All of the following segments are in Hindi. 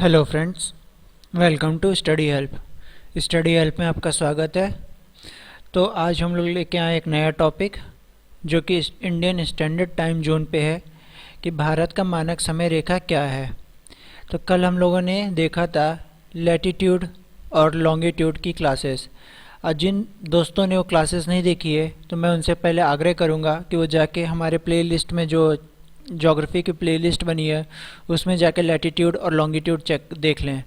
Hello friends, welcome to study help. Study help में आपका स्वागत है। तो आज हम लोग लेके आए एक नया टॉपिक जो कि इंडियन स्टैंडर्ड टाइम जोन पे है कि भारत का मानक समय रेखा क्या है। तो कल हम लोगों ने देखा था लैटिट्यूड और लॉन्गिट्यूड की क्लासेस। आज जिन दोस्तों ने वो क्लासेस नहीं देखी है तो मैं उनसे पहले आग्रह करूँगा कि वो जाके हमारे प्लेलिस्ट में जो ज्योग्राफी की प्लेलिस्ट बनी है उसमें जाके लैटिट्यूड और लॉन्गिट्यूड चेक देख लें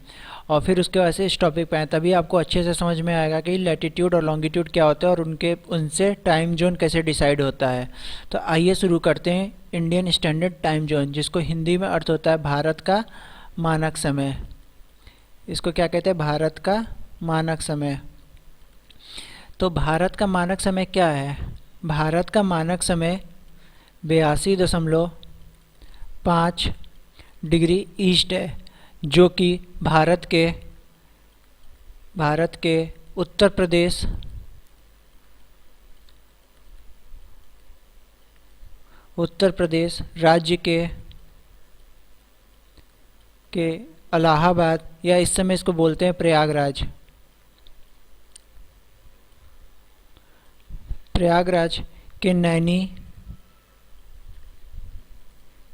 और फिर उसके बाद से इस टॉपिक पे आए, तभी आपको अच्छे से समझ में आएगा कि लैटिट्यूड और लॉन्गिट्यूड क्या होता है और उनसे टाइम जोन कैसे डिसाइड होता है। तो आइए शुरू करते हैं। इंडियन स्टैंडर्ड टाइम जोन, जिसको हिंदी में अर्थ होता है भारत का मानक समय। इसको क्या कहते हैं? भारत का मानक समय। तो भारत का मानक समय क्या है? भारत का मानक समय 82.5 डिग्री ईस्ट है, जो कि भारत के उत्तर प्रदेश राज्य के इलाहाबाद, या इस समय इसको बोलते हैं प्रयागराज के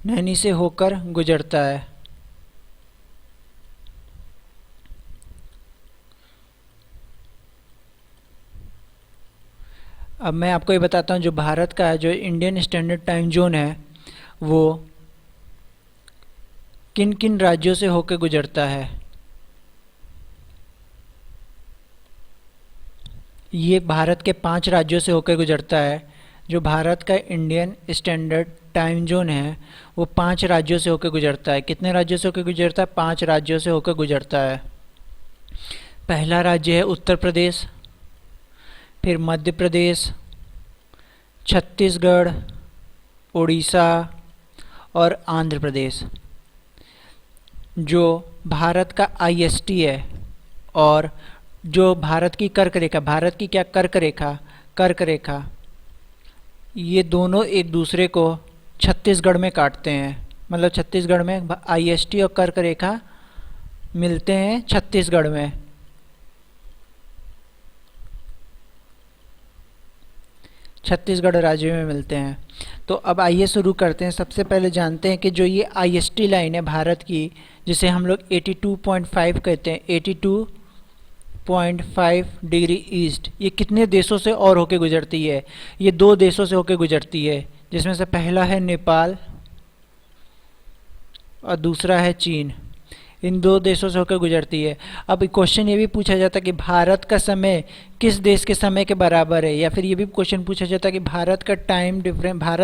नैनी से होकर गुजरता है। अब मैं आपको ये बताता हूँ, जो भारत का जो इंडियन स्टैंडर्ड टाइम जोन है वो किन किन राज्यों से होकर गुजरता है। ये भारत के 5 राज्यों से होकर गुजरता है। जो भारत का इंडियन स्टैंडर्ड टाइम जोन है वो 5 राज्यों से होकर गुजरता है। कितने राज्यों से होकर गुजरता है? 5 राज्यों से होकर गुजरता है। पहला राज्य है उत्तर प्रदेश, फिर मध्य प्रदेश, छत्तीसगढ़, उड़ीसा और आंध्र प्रदेश। जो भारत का आईएसटी है और जो भारत की कर्क रेखा, भारत की क्या कर्क रेखा, ये दोनों एक दूसरे को छत्तीसगढ़ में काटते हैं। मतलब छत्तीसगढ़ में आईएसटी और कर्क रेखा मिलते हैं छत्तीसगढ़ में। छत्तीसगढ़ राज्य में मिलते हैं। तो अब आइए शुरू करते हैं। सबसे पहले जानते हैं कि जो ये आईएसटी लाइन है भारत की, जिसे हम लोग 82.5 कहते हैं, 82.5 डिग्री ईस्ट, ये कितने देशों से और होके गुजरती है? ये 2 देशों से होके गुजरती है, जिसमें से पहला है नेपाल और दूसरा है चीन। इन 2 देशों से होकर गुजरती है। अब क्वेश्चन ये भी पूछा जाता है कि भारत का समय किस देश के समय के बराबर है, या फिर ये भी क्वेश्चन पूछा जाता है कि भारत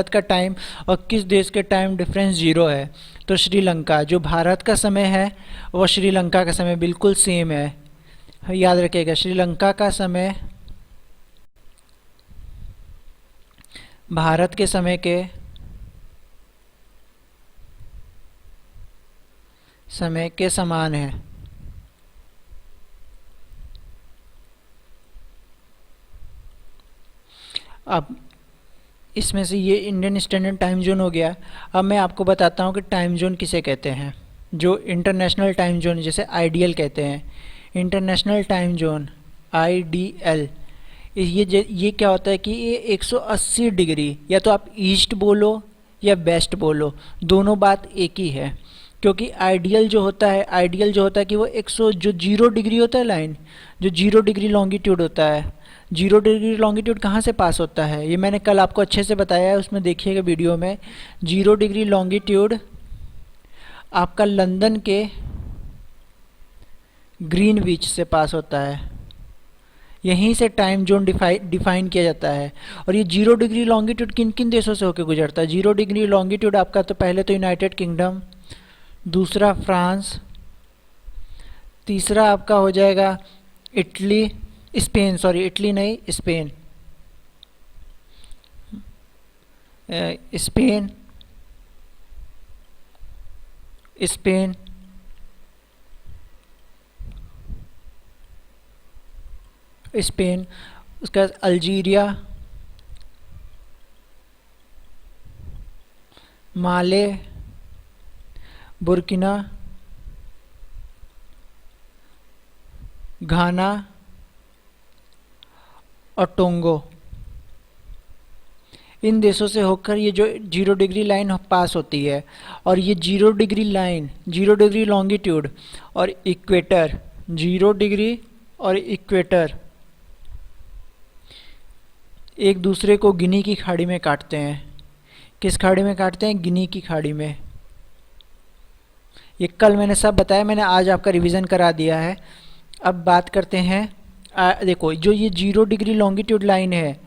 का टाइम और किस देश के टाइम डिफरेंस 0 है। तो श्रीलंका, जो भारत का समय है वो श्रीलंका का समय बिल्कुल सेम है। याद रखिएगा, श्रीलंका का भारत के समय के समान है। अब इसमें से ये इंडियन स्टैंडर्ड टाइम जोन हो गया। अब मैं आपको बताता हूँ कि टाइम जोन किसे कहते हैं। जो इंटरनेशनल टाइम जोन, जैसे आईडीएल कहते हैं, इंटरनेशनल टाइम जोन आईडीएल, ये क्या होता है कि ये 180 डिग्री, या तो आप ईस्ट बोलो या वेस्ट बोलो, दोनों बात एक ही है। क्योंकि आइडियल जो होता है कि वो 100 जो 0 डिग्री होता है लाइन, जो 0 डिग्री लॉन्गिट्यूड होता है, 0 डिग्री लॉन्गिट्यूड कहाँ से पास होता है ये मैंने कल आपको अच्छे से बताया है, उसमें देखिएगा वीडियो में। 0 डिग्री लॉन्गिट्यूड आपका लंदन के ग्रीनविच से पास होता है। यहीं से टाइम जोन डिफाइन किया जाता है। और ये 0 डिग्री लॉन्गिट्यूड किन किन देशों से होकर गुजरता है? 0 डिग्री लॉन्गिट्यूड आपका, तो पहले तो यूनाइटेड किंगडम, दूसरा फ्रांस, तीसरा आपका हो जाएगा स्पेन, स्पेन, स्पेन, उसके बाद अल्जीरिया, माले, बुर्किना घाना और टोंगो, इन देशों से होकर ये जो 0 डिग्री लाइन पास होती है। और ये 0 डिग्री लाइन, 0 डिग्री लॉन्गिट्यूड और इक्वेटर, 0 डिग्री और इक्वेटर एक दूसरे को गिनी की खाड़ी में काटते हैं। किस खाड़ी में काटते हैं? गिनी की खाड़ी में। ये कल मैंने सब बताया, मैंने आज आपका रिवीजन करा दिया है। अब बात करते हैं, देखो जो ये 0 डिग्री लॉन्गिट्यूड लाइन है,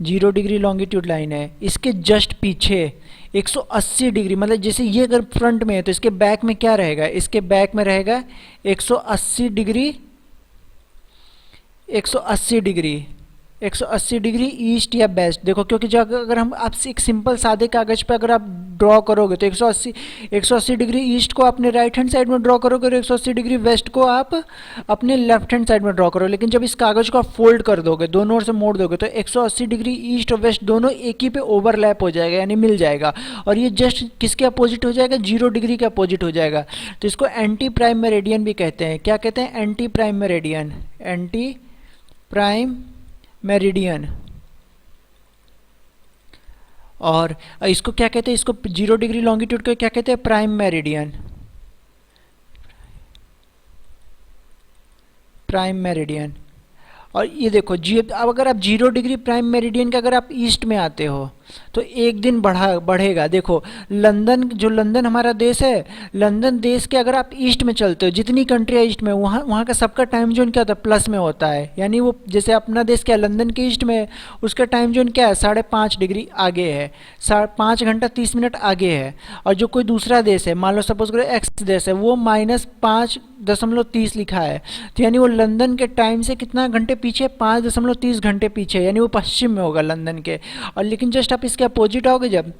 0 डिग्री लॉन्गिट्यूड लाइन है, इसके जस्ट पीछे 180 डिग्री, मतलब जैसे ये अगर फ्रंट में है तो इसके बैक में क्या रहेगा? इसके बैक में रहेगा 180 डिग्री, 180 डिग्री, 180 डिग्री ईस्ट या वेस्ट। देखो क्योंकि जो अगर हम आपसे एक सिंपल सादे कागज पे अगर आप ड्रॉ करोगे तो 180 डिग्री ईस्ट को अपने राइट हैंड साइड में ड्रॉ करोगे और 180 डिग्री वेस्ट को आप अपने लेफ्ट हैंड साइड में ड्रॉ करोगे। लेकिन जब इस कागज को आप फोल्ड कर दोगे, दोनों ओर से मोड़ दोगे, तो 180 डिग्री ईस्ट और वेस्ट दोनों एक ही पे ओवरलैप हो जाएगा, यानी मिल जाएगा। और ये जस्ट किसके अपोजिट हो जाएगा? 0 डिग्री के अपोजिट हो जाएगा। तो इसको एंटी प्राइम मेरिडियन भी कहते हैं। क्या कहते हैं? Anti prime meridian, anti prime meridian. और इसको क्या कहते हैं? इसको 0 डिग्री लॉन्गिट्यूड को क्या कहते हैं? Prime meridian, prime meridian. और ये देखो अब अगर आप 0 डिग्री प्राइम मेरिडियन के अगर आप ईस्ट में आते हो तो एक दिन बढ़ेगा। देखो लंदन, जो लंदन हमारा देश है, लंदन देश के अगर आप ईस्ट में चलते हो, जितनी कंट्रियाँ ईस्ट में, वहाँ का सबका टाइम जोन क्या होता है? प्लस में होता है। यानी वो जैसे अपना देश क्या लंदन के ईस्ट में है, उसका टाइम जोन क्या है? 5.5 डिग्री आगे है, 5 घंटा 30 मिनट आगे है। और जो कोई दूसरा देश है, मान लो सपोज करो एक्स देश है, वो -5.30 लिखा है, तो यानी वो लंदन के टाइम से कितना घंटे पीछे? 5.30 घंटे पीछे, यानी वो पश्चिम में होगा लंदन के। और लेकिन जस्ट आप इसके अपोजिट आओगे, जब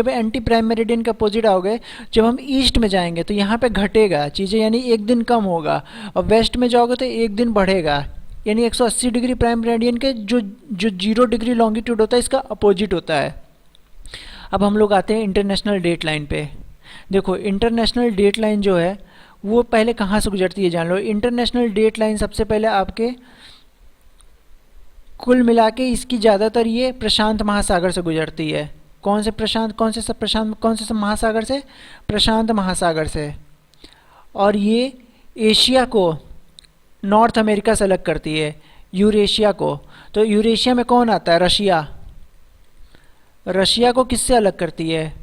एंटी प्राइम मेरिडियन के अपोजिट आओगे, जब हम ईस्ट में जाएंगे तो यहाँ पे घटेगा चीज़ें, यानी एक दिन कम होगा। और वेस्ट में जाओगे तो एक दिन बढ़ेगा, यानी 180 डिग्री प्राइम मेरिडियन के जो 0 डिग्री लॉन्गिट्यूड होता है इसका अपोजिट होता है। अब हम लोग आते हैं इंटरनेशनल डेट लाइन पे। देखो इंटरनेशनल डेट लाइन जो है वो पहले कहाँ से गुजरती है जान लो। इंटरनेशनल डेट लाइन सबसे पहले आपके कुल मिला के इसकी ज़्यादातर ये प्रशांत महासागर से गुजरती है। कौन से महासागर से? प्रशांत महासागर से। और ये एशिया को नॉर्थ अमेरिका से अलग करती है, यूरेशिया को। तो यूरेशिया में कौन आता है? रशिया। रशिया को किससे अलग करती है?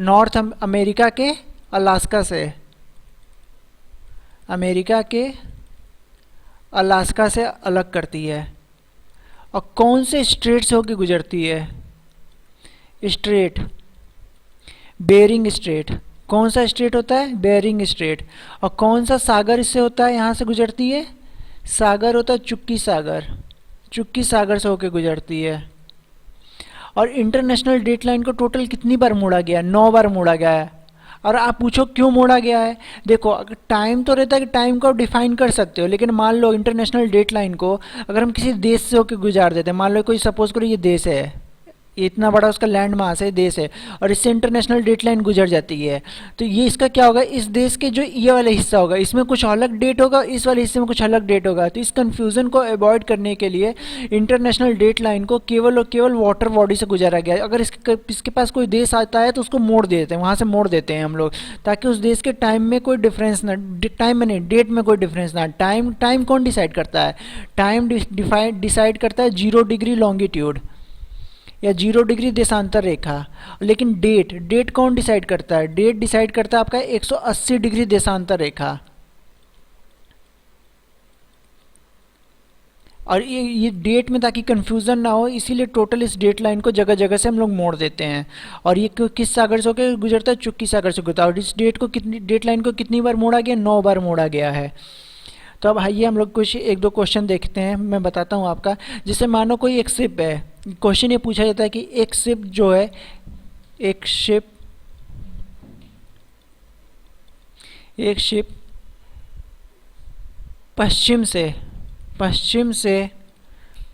नॉर्थ अमेरिका के अलास्का से, अमेरिका के अलास्का से अलग करती है। और कौन से स्ट्रेट से होकर गुजरती है? Strait, Bering strait. कौन सा स्ट्रेट होता है? Bering strait. और कौन सा सागर इससे होता है, यहाँ से गुजरती है? सागर होता है चुक्की सागर, चुक्की सागर से होकर गुजरती है। और इंटरनेशनल डेट लाइन को टोटल कितनी बार मोड़ा गया? 9 बार मोड़ा गया है। और आप पूछो क्यों मोड़ा गया है? देखो अगर टाइम तो रहता है कि टाइम को आप डिफाइन कर सकते हो, लेकिन मान लो इंटरनेशनल डेट लाइन को अगर हम किसी देश से होकर गुजार देते हैं, मान लो कोई सपोज करो ये देश है, ये इतना बड़ा उसका लैंड मास है, देश है, और इससे इंटरनेशनल डेट लाइन गुजर जाती है, तो ये इसका क्या होगा? इस देश के जो ये वाला हिस्सा होगा इसमें कुछ अलग डेट होगा, इस वाले हिस्से में कुछ अलग डेट होगा। तो इस कन्फ्यूज़न को अवॉइड करने के लिए इंटरनेशनल डेट लाइन को केवल और केवल वाटर बॉडी से गुजारा गया है। अगर इसके पास कोई देश आता है तो उसको मोड़ देते हैं, वहाँ से मोड़ देते हैं हम लोग, ताकि उस देश के टाइम में कोई डिफरेंस ना, टाइम में नहीं डेट में कोई डिफरेंस ना। टाइम कौन डिसाइड करता है? टाइम डिसाइड करता है 0 डिग्री लॉन्गिट्यूड या 0 डिग्री देशांतर रेखा। लेकिन डेट कौन डिसाइड करता है? डेट डिसाइड करता है आपका 180 डिग्री देशांतर रेखा। और ये डेट में ताकि कंफ्यूजन ना हो, इसीलिए टोटल इस डेट लाइन को जगह जगह से हम लोग मोड़ देते हैं। और ये किस सागर से होकर गुजरता है? चुक्की सागर से गुजरता है। और इस डेट लाइन को कितनी बार मोड़ा गया? 9 बार मोड़ा गया है। तो अब आइए हम लोग कुछ 1-2 क्वेश्चन देखते हैं, मैं बताता हूँ आपका। जैसे मानो कोई एक शिप है, क्वेश्चन ये पूछा जाता है कि एक शिप जो है, एक शिप पश्चिम से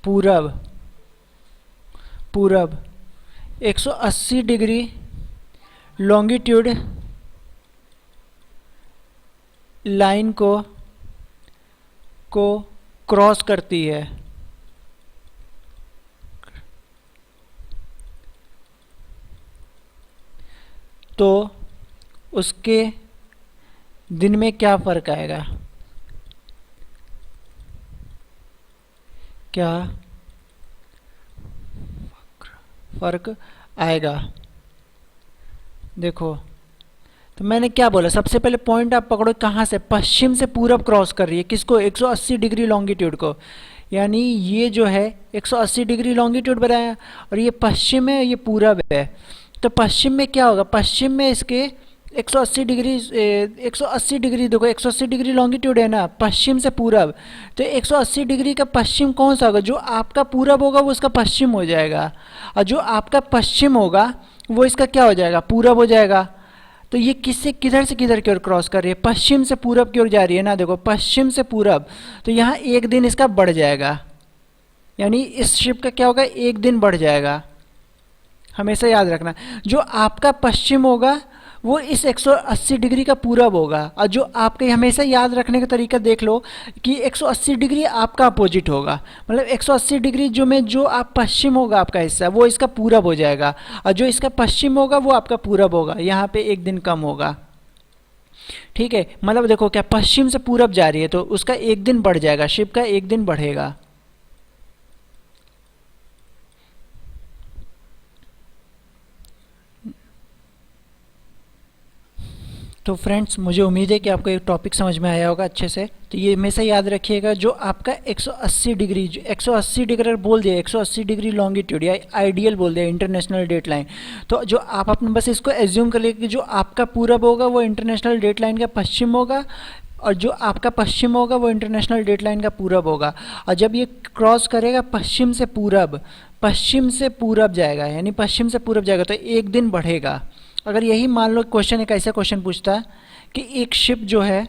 पूरब 180 डिग्री लॉन्गिट्यूड लाइन को को क्रॉस करती है तो उसके दिन में क्या फर्क आएगा? क्या फर्क आएगा? देखो, तो मैंने क्या बोला, सबसे पहले पॉइंट आप पकड़ो, कहाँ से? पश्चिम से पूरब क्रॉस कर रही है। किसको? 180 डिग्री लॉन्गिट्यूड को। यानी ये जो है 180 डिग्री लॉन्गिट्यूड बनाया और ये पश्चिम है, ये पूरब है। तो पश्चिम में क्या होगा? पश्चिम में इसके 180 डिग्री 180 डिग्री, देखो 180 डिग्री लॉन्गिट्यूड है ना, पश्चिम से पूरब। तो 180 डिग्री का पश्चिम कौन सा होगा? जो आपका पूरब होगा वो उसका पश्चिम हो जाएगा, और जो आपका पश्चिम होगा वो इसका क्या हो जाएगा? पूरब हो जाएगा। तो ये किससे किधर से किधर की ओर क्रॉस कर रही है? पश्चिम से पूरब की ओर जा रही है ना, देखो पश्चिम से पूरब। तो यहाँ एक दिन इसका बढ़ जाएगा, यानी इस शिप का क्या होगा? एक दिन बढ़ जाएगा। हमेशा याद रखना, जो आपका पश्चिम होगा वो इस 180 डिग्री का पूरब होगा, और जो आपके, हमेशा याद रखने का तरीका देख लो कि 180 डिग्री आपका अपोजिट होगा। मतलब 180 डिग्री जो में जो आप पश्चिम होगा आपका हिस्सा, वो इसका पूरब हो जाएगा, और जो इसका पश्चिम होगा वो आपका पूरब होगा। यहाँ पे एक दिन कम होगा, ठीक है। मतलब देखो क्या, पश्चिम से पूरब जा रही है तो उसका एक दिन बढ़ जाएगा, शिप का एक दिन बढ़ेगा। तो फ्रेंड्स, मुझे उम्मीद है कि आपको एक टॉपिक समझ में आया होगा अच्छे से। तो ये हमेशा याद रखिएगा, जो आपका 180 डिग्री, जो 180 डिग्री बोल दिया, 180 डिग्री लॉन्गिट्यूड या आइडियल बोल दिया, इंटरनेशनल डेट लाइन। तो जो आप अपने बस इसको एज्यूम कर लीजिए कि जो आपका पूरब होगा वो इंटरनेशनल डेट लाइन का पश्चिम होगा, और जो आपका पश्चिम होगा वो इंटरनेशनल डेट लाइन का पूरब होगा। और जब ये क्रॉस करेगा पश्चिम से पूरब, पश्चिम से पूरब जाएगा, यानी पश्चिम से पूरब जाएगा, तो एक दिन बढ़ेगा। अगर यही मान लो क्वेश्चन, एक ऐसा क्वेश्चन पूछता है कि एक शिप जो है,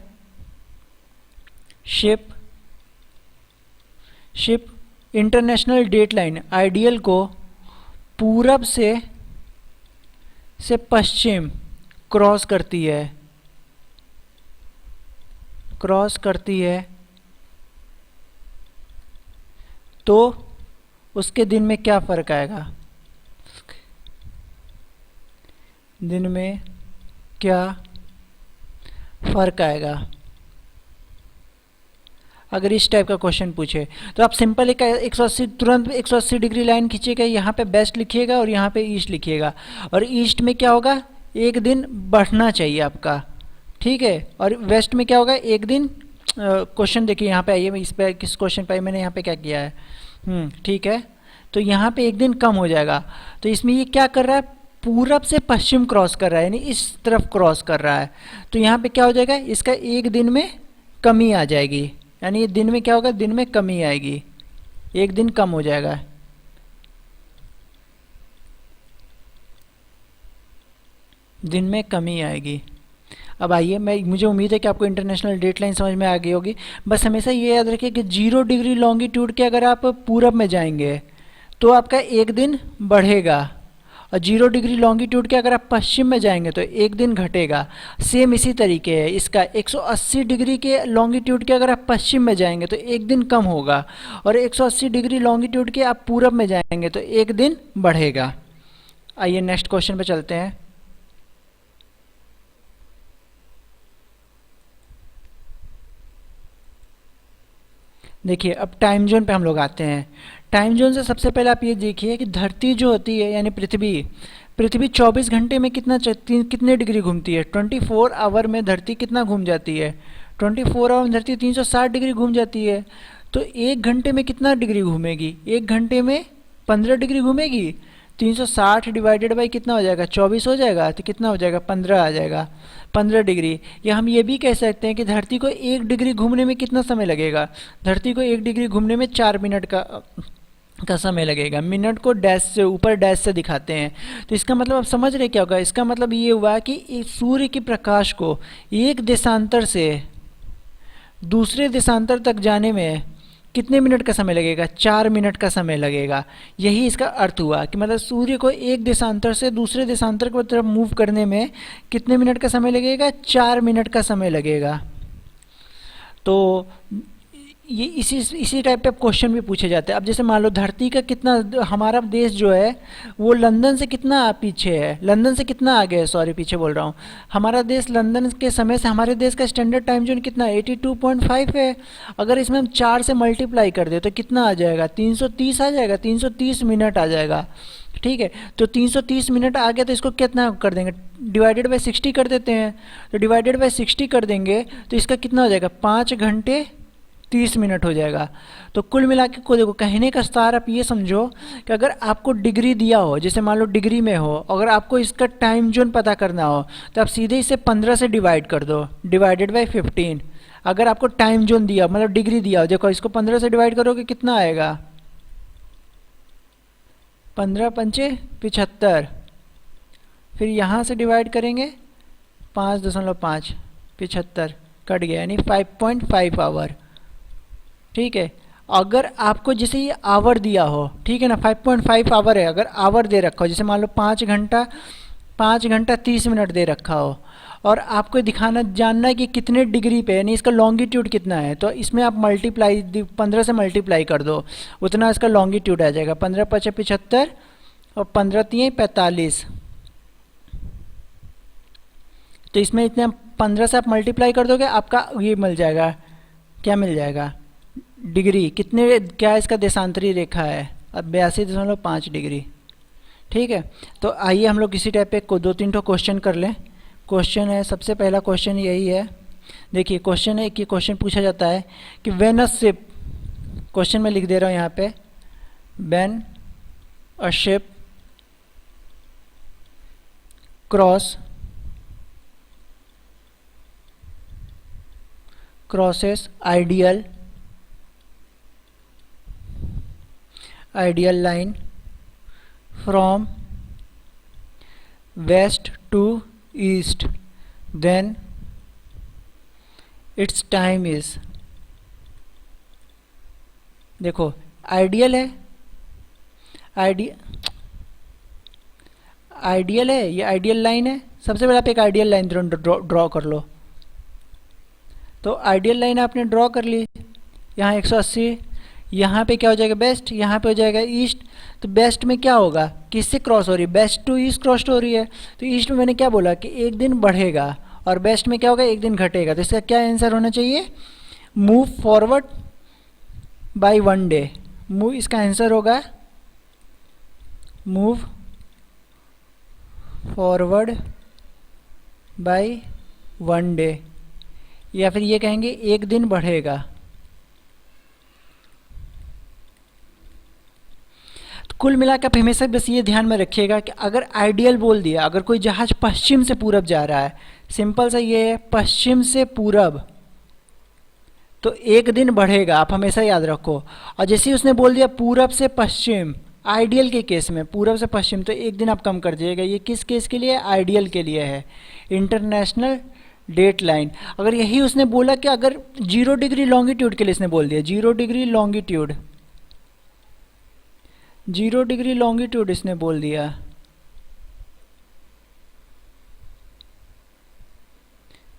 ship international date line ideal को पूरब से पश्चिम क्रॉस करती है, तो उसके दिन में क्या फर्क आएगा? दिन में क्या फर्क आएगा? अगर इस टाइप का क्वेश्चन पूछे तो आप सिंपल एक 180, तुरंत 180 डिग्री लाइन खींचिएगा, यहाँ पे वेस्ट लिखिएगा और यहाँ पे ईस्ट लिखिएगा। और ईस्ट में क्या होगा? एक दिन बढ़ना चाहिए आपका, ठीक है। और वेस्ट में क्या होगा? एक दिन, क्वेश्चन देखिए यहाँ पे आइए, इस पे किस क्वेश्चन पे मैंने यहाँ पे क्या किया है, ठीक है। तो यहाँ पे एक दिन कम हो जाएगा। तो इसमें ये क्या कर रहा है? पूरब से पश्चिम क्रॉस कर रहा है, यानी इस तरफ क्रॉस कर रहा है। तो यहाँ पे क्या हो जाएगा? इसका एक दिन में कमी आ जाएगी, यानी दिन में क्या होगा? दिन में कमी आएगी, एक दिन कम हो जाएगा। दिन में कमी आएगी। अब आइए, मुझे उम्मीद है कि आपको इंटरनेशनल डेट लाइन समझ में आ गई होगी। बस हमेशा ये याद रखिए कि 0 डिग्री लॉन्गिट्यूड के अगर आप पूरब में जाएंगे तो आपका एक दिन बढ़ेगा, और 0 डिग्री लॉन्गिट्यूड के अगर आप पश्चिम में जाएंगे तो एक दिन घटेगा। सेम इसी तरीके है इसका, 180 डिग्री के लॉन्गिट्यूड के अगर आप पश्चिम में जाएंगे तो एक दिन कम होगा, और 180 डिग्री लॉन्गिट्यूड के आप पूरब में जाएंगे तो एक दिन बढ़ेगा। आइए नेक्स्ट क्वेश्चन पे चलते हैं। देखिए, अब टाइम जोन पे हम लोग आते हैं। टाइम जोन से सबसे पहले आप ये देखिए कि धरती जो होती है, यानी पृथ्वी 24 घंटे में कितने डिग्री घूमती है? 24 आवर में धरती कितना घूम जाती है? 24 आवर में धरती 360 डिग्री घूम जाती है। तो एक घंटे में कितना डिग्री घूमेगी? एक घंटे में 15 डिग्री घूमेगी। 360 डिवाइडेड बाई कितना हो जाएगा? 24 हो जाएगा, तो कितना हो जाएगा? 15 आ जाएगा, 15 डिग्री। या हम ये भी कह सकते हैं कि धरती को 1 डिग्री घूमने में कितना समय लगेगा? धरती को 1 डिग्री घूमने में 4 मिनट का समय लगेगा। मिनट को डैश से, ऊपर डैश से दिखाते हैं। तो इसका मतलब आप समझ रहे क्या होगा? इसका मतलब ये हुआ कि सूर्य के प्रकाश को एक देशांतर से दूसरे देशांतर तक जाने में कितने मिनट का समय लगेगा? 4 मिनट का समय लगेगा। यही इसका अर्थ हुआ कि मतलब सूर्य को एक देशांतर से दूसरे देशांतर की तरफ मूव करने में कितने मिनट का समय लगेगा? 4 मिनट का समय लगेगा। तो ये इसी टाइप पे क्वेश्चन भी पूछे जाते हैं। अब जैसे मान लो धरती का कितना, हमारा देश जो है वो लंदन से कितना पीछे है, लंदन से कितना आगे है, सॉरी पीछे बोल रहा हूँ। हमारा देश लंदन के समय से हमारे देश का स्टैंडर्ड टाइम जोन कितना है, 82.5 है। अगर इसमें हम 4 से मल्टीप्लाई कर दे तो कितना आ जाएगा, 330 आ जाएगा, 330 मिनट आ जाएगा। ठीक है, तो 330 मिनट आ गया तो इसको कितना कर देंगे, डिवाइडेड बाई 60 कर देते हैं। तो डिवाइडेड बाई 60 कर देंगे तो इसका कितना हो जाएगा, 5 घंटे 30 मिनट हो जाएगा। तो कुल मिला के को देखो, कहने का सार आप ये समझो कि अगर आपको डिग्री दिया हो, जैसे मान लो डिग्री में हो, अगर आपको इसका टाइम जोन पता करना हो तो आप सीधे इसे 15 से डिवाइड कर दो, डिवाइडेड बाई 15। अगर आपको टाइम जोन दिया मतलब डिग्री दिया हो, देखो इसको 15 से डिवाइड करोगे कितना आएगा, 15 पंचे 75। फिर यहाँ से डिवाइड करेंगे 5.5, 75 कट गया, यानी 5.5 आवर। ठीक है, अगर आपको जैसे ये आवर दिया हो, ठीक है ना, 5.5 आवर है, अगर आवर दे रखा हो, जैसे मान लो 5 घंटा 30 मिनट दे रखा हो, और आपको दिखाना जानना है कि कितने डिग्री पे, यानी इसका लॉन्गिट्यूड कितना है, तो इसमें आप मल्टीप्लाई 15 से मल्टीप्लाई कर दो, उतना इसका लॉन्गिट्यूड आ जाएगा। 15 × 5 = 75 और 15 × 3 = 45। तो इसमें इतने 15 से आप मल्टीप्लाई कर दोगे, आपका ये मिल जाएगा, क्या मिल जाएगा, डिग्री कितने, क्या इसका देशांतरी रेखा है, अब 82.5 डिग्री। ठीक है, तो आइए हम लोग इसी टाइप पे को 2-3 ठो क्वेश्चन कर लें। क्वेश्चन है, सबसे पहला क्वेश्चन यही है, देखिए क्वेश्चन है कि क्वेश्चन पूछा जाता है कि व्हेन अ शिप, क्वेश्चन में लिख दे रहा हूँ यहाँ पे, when a ship crosses ideal line from west to east, then its time is, देखो आइडियल है, आइडियल है, ये आइडियल लाइन है। सबसे पहले आप एक आइडियल लाइन ड्रॉ कर लो। तो आइडियल लाइन आपने ड्रॉ कर ली, यहाँ 180, यहाँ पे क्या हो जाएगा बेस्ट, यहाँ पे हो जाएगा ईस्ट। तो बेस्ट में क्या होगा, किससे क्रॉस हो रही है, बेस्ट टू ईस्ट क्रॉस हो रही है। तो ईस्ट में मैंने क्या बोला कि एक दिन बढ़ेगा, और बेस्ट में क्या होगा, एक दिन घटेगा। तो इसका क्या आंसर होना चाहिए, move forward bye 1 day. Move, इसका आंसर होगा मूव फॉरवर्ड बाय 1 डे, या फिर ये कहेंगे एक दिन बढ़ेगा। तो कुल मिलाकर आप हमेशा बस ये ध्यान में रखिएगा कि अगर आइडियल बोल दिया, अगर कोई जहाज पश्चिम से पूरब जा रहा है, सिंपल सा ये है, पश्चिम से पूरब, तो एक दिन बढ़ेगा, आप हमेशा याद रखो। और जैसे ही उसने बोल दिया पूरब से पश्चिम, आइडियल के केस में पूरब से पश्चिम, तो एक दिन आप कम कर दीजिएगा। ये किस केस के लिए, आइडियल के लिए है, इंटरनेशनल डेट लाइन। अगर यही उसने बोला कि अगर 0 डिग्री लॉन्गिट्यूड के लिए इसने बोल दिया, 0 डिग्री लॉन्गिट्यूड, 0 डिग्री लॉन्गिट्यूड इसने बोल दिया,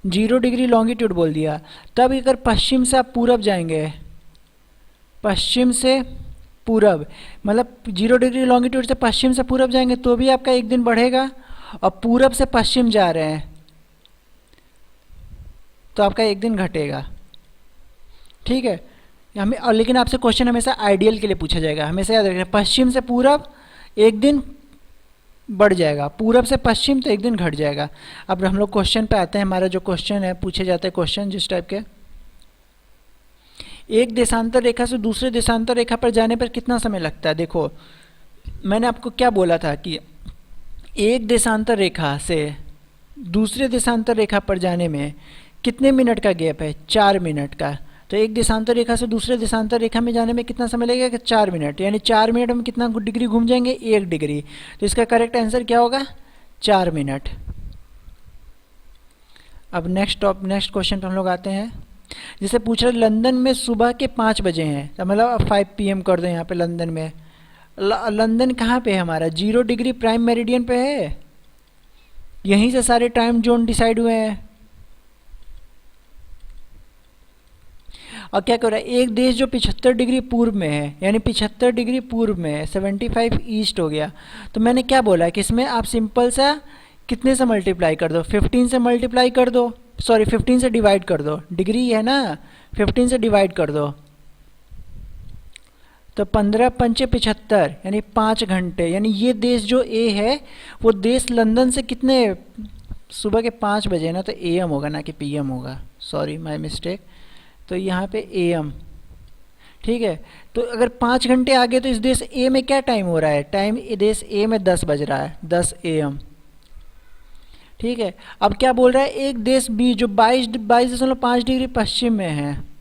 0 डिग्री लॉन्गिट्यूड बोल दिया, तब अगर पश्चिम से आप पूरब जाएंगे, पश्चिम से पूरब मतलब 0 डिग्री लॉन्गिट्यूड से पश्चिम से पूरब जाएंगे तो भी आपका एक दिन बढ़ेगा, और पूरब से पश्चिम जा रहे हैं तो आपका एक दिन घटेगा। ठीक है, हमें, और लेकिन आपसे क्वेश्चन हमेशा आइडियल के लिए पूछा जाएगा, हमेशा याद रखना, पश्चिम से पूरब एक दिन बढ़ जाएगा, पूरब से पश्चिम तो एक दिन घट जाएगा। अब हम लोग क्वेश्चन पे आते हैं। हमारा जो क्वेश्चन है, पूछे जाते हैं क्वेश्चन जिस टाइप के, एक देशांतर रेखा से दूसरे देशांतर रेखा पर जाने पर कितना समय लगता है। देखो मैंने आपको क्या बोला था कि एक देशांतर रेखा से दूसरे देशांतर रेखा पर जाने में कितने मिनट का गैप है, 4 मिनट का। तो एक देशांतर रेखा से दूसरे देशांतर रेखा में जाने में कितना समय लगेगा, 4 मिनट, यानी 4 मिनट में कितना डिग्री घूम जाएंगे, 1 डिग्री। तो इसका करेक्ट आंसर क्या होगा, 4 मिनट। अब नेक्स्ट क्वेश्चन पर हम लोग आते हैं। जैसे पूछ रहे लंदन में सुबह के 5 बजे हैं, तो मतलब 5 PM कर दो यहाँ पे लंदन में। लंदन कहाँ पे है हमारा, 0 डिग्री प्राइम मेरिडियन पे है, यहीं से सारे टाइम जोन डिसाइड हुए हैं। और क्या कर रहा है, एक देश जो 75 डिग्री पूर्व में है, यानी 75 डिग्री पूर्व में है, 75 ईस्ट हो गया। तो मैंने क्या बोला है कि इसमें आप सिंपल सा कितने से मल्टीप्लाई कर दो, 15 से मल्टीप्लाई कर दो, सॉरी 15 से डिवाइड कर दो, डिग्री है ना, 15 से डिवाइड कर दो। तो 15 पंचे 75 यानी 5 घंटे। यानी ये देश जो ए है वो देश लंदन से कितने, सुबह के 5 बजे ना, तो एएम होगा ना कि पीएम होगा, सॉरी माय मिस्टेक। तो यहाँ पे एएम, ठीक है। तो अगर 5 घंटे आगे तो इस देश ए में क्या टाइम हो रहा है, टाइम देश ए में 10 बज रहा है, 10 एएम, ठीक है। अब क्या बोल रहा है, एक देश बी जो 22.5 डिग्री पश्चिम में है,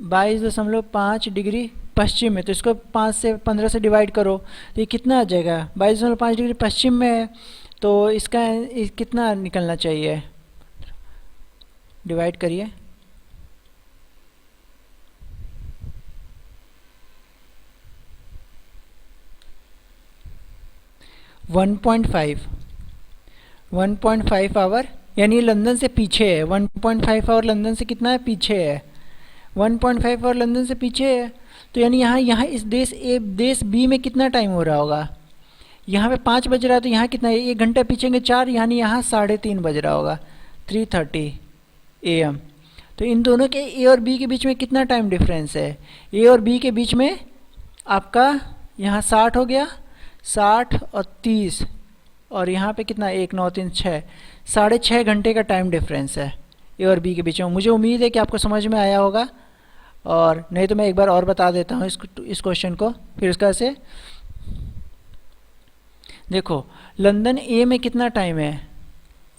22.5 डिग्री पश्चिम में, तो इसको 5 से 15 से डिवाइड करो तो ये कितना आ जाएगा, 22.5 डिग्री पश्चिम में है, तो इसका कितना निकलना चाहिए, डिवाइड करिए, 1.5 आवर, यानी लंदन से पीछे है, 1.5 आवर लंदन से कितना है, पीछे है, 1.5 आवर लंदन से पीछे है। तो यानी यहाँ इस देश ए देश बी में कितना टाइम हो रहा होगा, यहाँ पे 5 बज रहा है, तो यहाँ कितना है, 1 घंटा पीछेंगे 4, यानी यहाँ 3:30 बज रहा होगा, 3:30 AM। तो इन दोनों के ए और बी के बीच में कितना टाइम डिफरेंस है, ए और बी के बीच में आपका यहाँ 60 हो गया, 60 और 30, और यहाँ पे कितना, 1 9 3 6, 6.5 घंटे का टाइम डिफरेंस है ए और बी के बीच में। मुझे उम्मीद है कि आपको समझ में आया होगा, और नहीं तो मैं एक बार और बता देता हूँ इस क्वेश्चन को फिर उसका से। देखो लंदन ए में कितना टाइम है,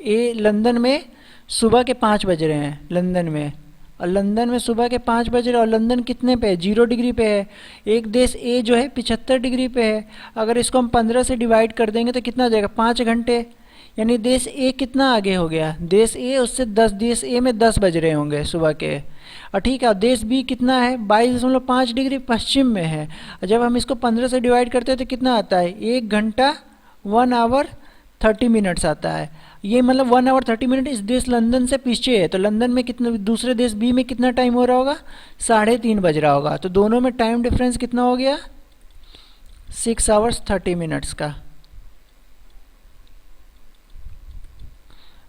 ए लंदन में सुबह के 5 बज रहे हैं लंदन में, और लंदन में सुबह के 5 बज रहे हैं, और लंदन कितने पे है, 0 डिग्री पे है। एक देश ए जो है 75 डिग्री पे है, अगर इसको हम 15 से डिवाइड कर देंगे तो कितना हो जाएगा, 5 घंटे। यानी देश ए कितना आगे हो गया, देश ए उससे 10, देश ए में 10 बज रहे होंगे सुबह के, और ठीक है। और देश बी कितना है, 22.5 डिग्री पश्चिम में है, और जब हम इसको 15 से डिवाइड करते हैं तो कितना आता है, 1 घंटा 1 आवर 30 मिनट्स आता है। ये मतलब 1 आवर 30 मिनट इस देश लंदन से पीछे है, तो लंदन में कितना, दूसरे देश बी में कितना टाइम हो रहा होगा, 3:30 बज रहा होगा। तो दोनों में टाइम डिफरेंस कितना हो गया, 6 आवर्स 30 मिनट्स का।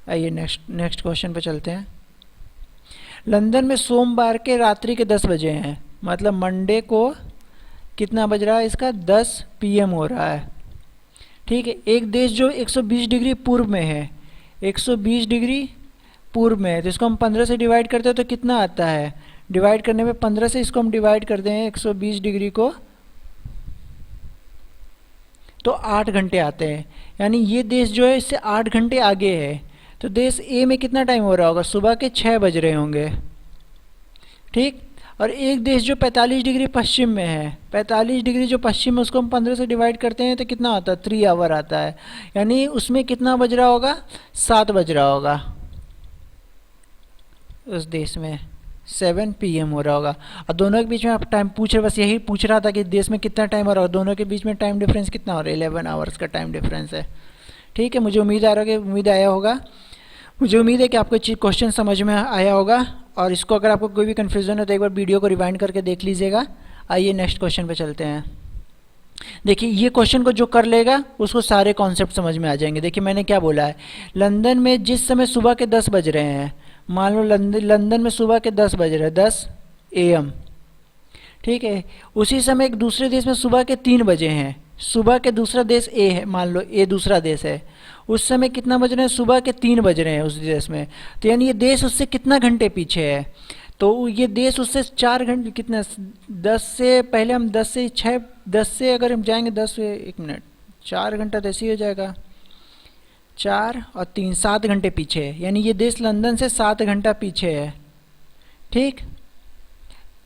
आइए नेक्स्ट क्वेश्चन पे चलते हैं। लंदन में सोमवार के रात्रि के 10 बजे हैं, मतलब मंडे को कितना बज रहा है, इसका 10 PM हो रहा है, ठीक है। एक देश जो 120 डिग्री पूर्व में है, 120 डिग्री पूर्व में है, तो इसको हम 15 से डिवाइड करते हैं तो कितना आता है, डिवाइड करने में 15 से इसको हम डिवाइड करते हैं 120 डिग्री को, तो 8 घंटे आते हैं। यानी ये देश जो है इससे 8 घंटे आगे है। तो देश ए में कितना टाइम हो रहा होगा, सुबह के 6 बज रहे होंगे, ठीक। और एक देश जो 45 डिग्री पश्चिम में है, 45 डिग्री जो पश्चिम में, उसको हम 15 से डिवाइड करते हैं तो कितना आता है, 3 आवर आता है। यानी उसमें कितना बज रहा होगा, 7 बज रहा होगा, उस देश में 7 PM हो रहा होगा। और दोनों के बीच में आप टाइम पूछ रहे, बस यही पूछ रहा था कि देश में कितना टाइम हो रहा होगा, दोनों के बीच में टाइम डिफरेंस कितना हो रहा है, 11 आवर्स का टाइम डिफरेंस है, ठीक है। मुझे उम्मीद आया होगा, मुझे उम्मीद है कि आपको क्वेश्चन समझ में आया होगा, और इसको अगर आपको कोई भी कन्फ्यूज़न हो तो एक बार वीडियो को रिवाइंड करके देख लीजिएगा। आइए नेक्स्ट क्वेश्चन पे चलते हैं। देखिए ये क्वेश्चन को जो कर लेगा उसको सारे कॉन्सेप्ट समझ में आ जाएंगे। देखिए मैंने क्या बोला है, लंदन में जिस समय सुबह के 10 बज रहे हैं, मान लो लंदन में सुबह के 10 बज रहे हैं, 10 AM, ठीक है। उसी समय एक दूसरे देश में सुबह के 3 बजे हैं, सुबह के दूसरा देश ए है, मान लो ए दूसरा देश है, उस समय कितना बज रहे हैं, सुबह के 3 बज रहे हैं उस देश में। तो यानी ये देश उससे कितना घंटे पीछे है, तो ये देश उससे 4 घंटे, कितना, 10 से पहले हम 10 से 6, 10 से अगर हम जाएंगे 10 से 1 मिनट, 4 घंटा तो ऐसे ही हो जाएगा, 4 और 3 7 घंटे पीछे है। यानी ये देश लंदन से 7 घंटा पीछे है, ठीक।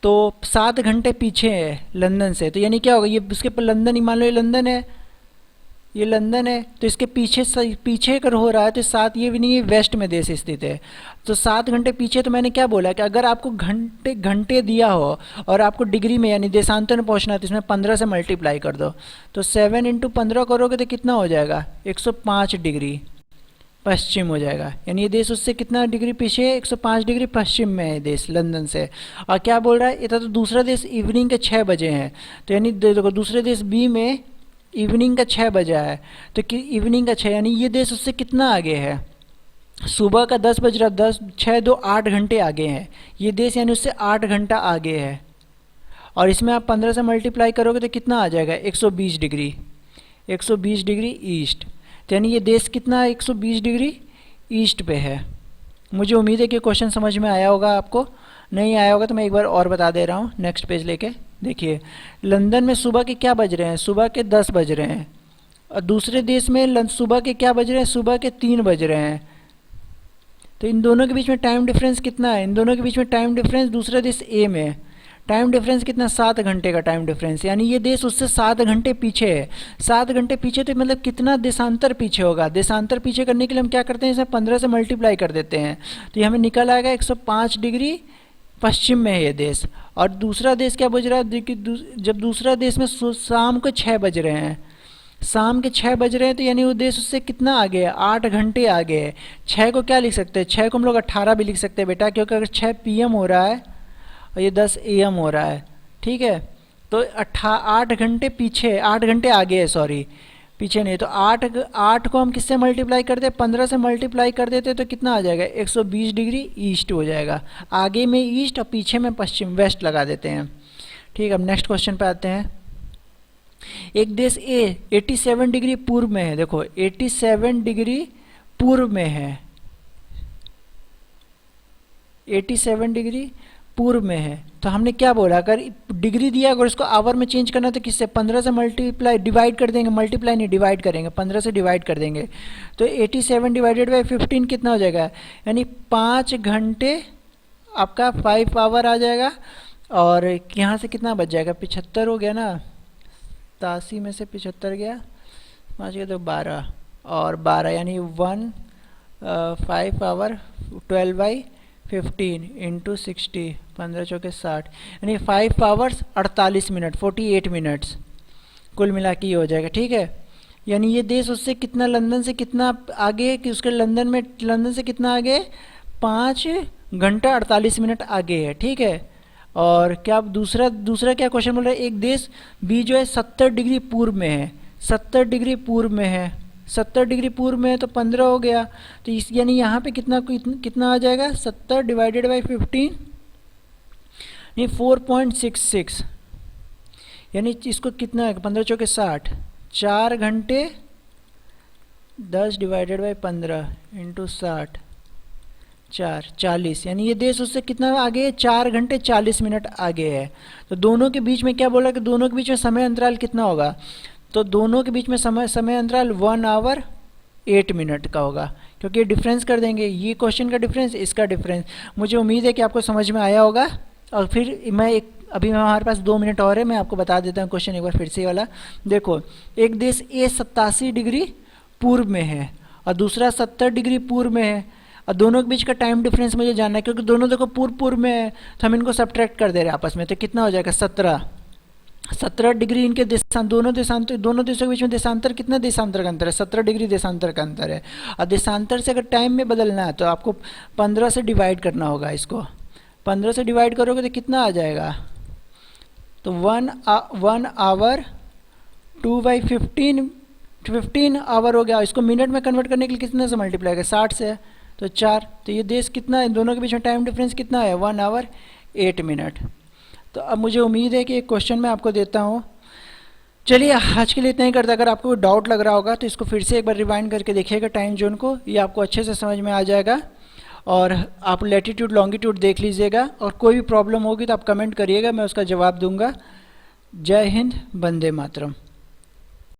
तो 7 घंटे पीछे है लंदन से, तो यानी क्या होगा, ये उसके पर लंदन ही मान लो, ये लंदन है, ये लंदन है, तो इसके पीछे अगर हो रहा है तो 7, ये भी नहीं, ये वेस्ट में देश स्थित है, तो 7 घंटे पीछे। तो मैंने क्या बोला कि अगर आपको घंटे दिया हो और आपको डिग्री में यानी देशांतर में पहुंचना है तो इसमें 15 से मल्टीप्लाई कर दो, तो 7 × 15 करोगे तो कितना हो जाएगा, 105 डिग्री, पश्चिम हो जाएगा, यानी ये देश उससे कितना डिग्री पीछे है, 105 डिग्री पश्चिम में है देश लंदन से। और क्या बोल रहा है, ये तो दूसरा देश इवनिंग के 6 बजे है, तो यानी देखो दूसरे देश बी में इवनिंग का 6 बजा है, तो कि इवनिंग का 6 यानी ये देश उससे कितना आगे है, सुबह का 10 बज रहा, 10 6 2 8 घंटे आगे है ये देश, यानी उससे 8 घंटा आगे है। और इसमें आप 15 से मल्टीप्लाई करोगे तो कितना आ जाएगा, 120 डिग्री, 120 डिग्री ईस्ट, तो यानी ये देश कितना 120 डिग्री ईस्ट पे है। मुझे उम्मीद है कि क्वेश्चन समझ में आया होगा, आपको नहीं आया होगा तो मैं एक बार और बता दे रहा हूँ। नेक्स्ट पेज लेके देखिए, लंदन में सुबह के क्या बज रहे हैं, सुबह के 10 बज रहे हैं, और दूसरे देश में सुबह के क्या बज रहे हैं, सुबह के 3 बज रहे हैं। तो इन दोनों के बीच में टाइम डिफरेंस कितना है, इन दोनों के बीच में टाइम डिफरेंस दूसरा देश ए में है, टाइम डिफरेंस कितना, 7 घंटे का टाइम डिफरेंस, यानी ये देश उससे 7 घंटे पीछे है। 7 घंटे पीछे तो मतलब कितना देशांतर पीछे होगा, देशांतर पीछे करने के लिए हम क्या करते हैं, इसे 15 से मल्टीप्लाई कर देते हैं, तो ये हमें निकल आएगा 105 डिग्री पश्चिम में है ये देश। और दूसरा देश क्या बज रहा है, जब दूसरा देश में शाम को 6 बज रहे हैं, शाम के 6 बज रहे हैं, तो यानी वो देश उससे कितना आगे है, 8 घंटे आगे है। 6 को क्या लिख सकते हैं, 6 को हम लोग 18 भी लिख सकते हैं बेटा, क्योंकि अगर 6 PM हो रहा है और ये 10 AM हो रहा है, ठीक है, तो 8 घंटे पीछे, 8 घंटे आगे है, सॉरी पीछे नहीं, तो 8 को हम किससे मल्टीप्लाई करते हैं, 15 से मल्टीप्लाई कर देते तो कितना आ जाएगा, 120 डिग्री ईस्ट हो जाएगा। आगे में ईस्ट और पीछे में पश्चिम, वेस्ट लगा देते हैं। ठीक, अब नेक्स्ट क्वेश्चन पे आते हैं। एक देश ए 87 डिग्री पूर्व में है, देखो 87 डिग्री पूर्व में है, 87 डिग्री पूर्व में है, तो हमने क्या बोला, अगर डिग्री दिया अगर उसको आवर में चेंज करना तो किससे, 15 से मल्टीप्लाई डिवाइड कर देंगे, मल्टीप्लाई नहीं डिवाइड करेंगे, 15 से डिवाइड कर देंगे, तो 87 डिवाइडेड बाई 15 कितना हो जाएगा, यानी 5 घंटे आपका 5 आवर आ जाएगा। और यहाँ से कितना बच जाएगा, 75 हो गया ना, 87 में से 75 गया, 5 गया तो 12, और 12 यानी 5 आवर 12/15 इंटू 60, 15 चौके 60, यानी 5 आवर्स 48 मिनट, 48 मिनट्स कुल मिला के ये हो जाएगा। ठीक है, यानी ये देश उससे कितना, लंदन से कितना आगे है, कि उसके लंदन से कितना आगे, 5 घंटा 48 मिनट आगे है। ठीक है, और क्या दूसरा क्या क्वेश्चन बोल रहा है, एक देश बी जो है 70 डिग्री पूर्व में है, 70 डिग्री पूर्व में है, 70 डिग्री पूर्व में है, तो 15 हो गया, तो इस यानी यहाँ पे कितना आ जाएगा, 70 डिवाइडेड बाई 15 यानी 4.66, यानी इसको कितना है, 15 चौके 60, 4 घंटे 10 डिवाइडेड बाई 15 इंटू 60, 40, यानी ये देश उससे कितना आगे है, 4 घंटे 40 मिनट आगे है। तो दोनों के बीच में क्या बोला कि दोनों के बीच में समय अंतराल कितना होगा, तो दोनों के बीच में समय अंतराल 1 आवर 8 मिनट का होगा, क्योंकि ये डिफरेंस कर देंगे, ये क्वेश्चन का डिफरेंस, इसका डिफरेंस। मुझे उम्मीद है कि आपको समझ में आया होगा। और फिर अभी हमारे पास 2 मिनट और है, मैं आपको बता देता हूँ क्वेश्चन एक बार फिर से वाला। देखो, एक देश ए 87 डिग्री पूर्व में है और दूसरा 70 डिग्री पूर्व में है, और दोनों के बीच का टाइम डिफरेंस मुझे जानना है, क्योंकि दोनों देखो पूर्व में है, तो हम इनको सब्ट्रैक्ट कर दे रहे हैं आपस में, तो कितना हो जाएगा, 17 डिग्री इनके दोनों देशों के बीच में देशांतर, कितना देशांतर का अंतर है, 17 डिग्री देशांतर का अंतर है। और देशांतर से अगर टाइम में बदलना है तो आपको 15 से डिवाइड करना होगा, इसको 15 से डिवाइड करोगे तो कितना आ जाएगा, तो 1 आवर 2/15 आवर हो गया। इसको मिनट में कन्वर्ट करने के लिए कितने से मल्टीप्लाई करें, 60 से, तो 4, तो ये देश कितना है, इन दोनों के बीच में टाइम डिफरेंस कितना है, 1 आवर 8 मिनट। तो अब मुझे उम्मीद है कि एक क्वेश्चन मैं आपको देता हूँ। चलिए आज के लिए इतना ही करता, अगर आपको कोई डाउट लग रहा होगा तो इसको फिर से एक बार रिवाइंड करके देखिएगा टाइम जोन को, ये आपको अच्छे से समझ में आ जाएगा। और आप लैटिट्यूड लॉन्गिट्यूड देख लीजिएगा, और कोई भी प्रॉब्लम होगी तो आप कमेंट करिएगा, मैं उसका जवाब दूंगा। जय हिंद, वंदे मातरम।